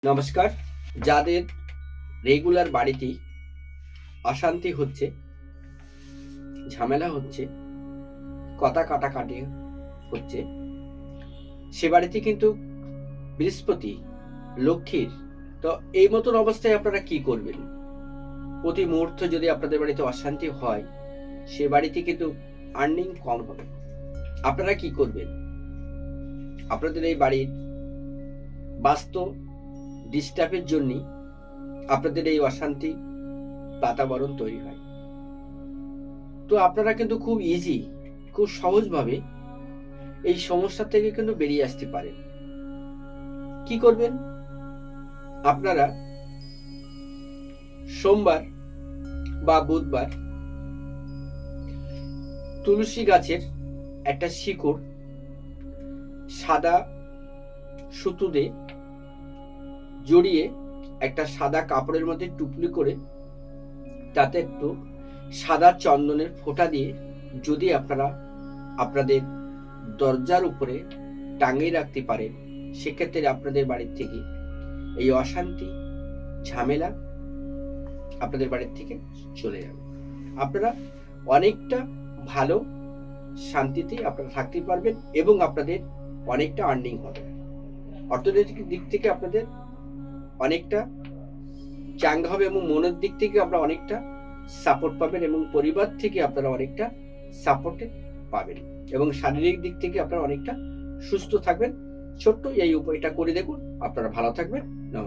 নমস্কার। যাদের রেগুলার বাড়িতেই অশান্তি হচ্ছে, ঝামেলা হচ্ছে, কথা কাটাকাটি হচ্ছে, সে বাড়িতে কিন্তু বৃহস্পতি, লক্ষ্মীর। তো এই মতন অবস্থায় আপনারা কি করবেন? প্রতি মুহূর্ত যদি আপনাদের বাড়িতে অশান্তি হয়, সে বাড়িতে কিন্তু আর্নিং কম হবে। আপনারা কি করবেন? আপনাদের এই বাড়ির বাস্তু ডিস্টার্বের জন্যই আপনাদের এই অশান্তি বাতাবরণ তৈরি হয়। তো আপনারা কিন্তু খুব ইজি, খুব সহজভাবে এই সমস্যা থেকে কিন্তু বেরিয়ে আসতে পারেন। কি করবেন? আপনারা সোমবার বা বুধবার তুলসী গাছের একটা শিকড় সাদা সুতো দিয়ে জড়িয়ে একটা সাদা কাপড়ের মধ্যে টুকলি করে তাতে একটু সাদা চন্দনের ফোঁটা দিয়ে যদি আপনারা আপনাদের দরজার উপরে টাঙিয়ে রাখতে পারেন, সেক্ষেত্রে আপনাদের বাড়ির থেকে এই অশান্তি, ঝামেলা আপনাদের বাড়ির থেকে চলে যাবে। আপনারা অনেকটা ভালো শান্তিতে আপনারা থাকতে পারবেন এবং আপনাদের অনেকটা আর্নিং হবে। অর্থনৈতিক দিক থেকে আপনাদের অনেকটা চাঙ্গা হবে এবং মনের দিক থেকে আপনারা অনেকটা সাপোর্ট পাবেন এবং পরিবার থেকে আপনারা অনেকটা সাপোর্টে পাবেন এবং শারীরিক দিক থেকে আপনারা অনেকটা সুস্থ থাকবেন। ছোট্ট এই উপায়টা করে দেখুন, আপনারা ভালো থাকবেন। নমস্কার।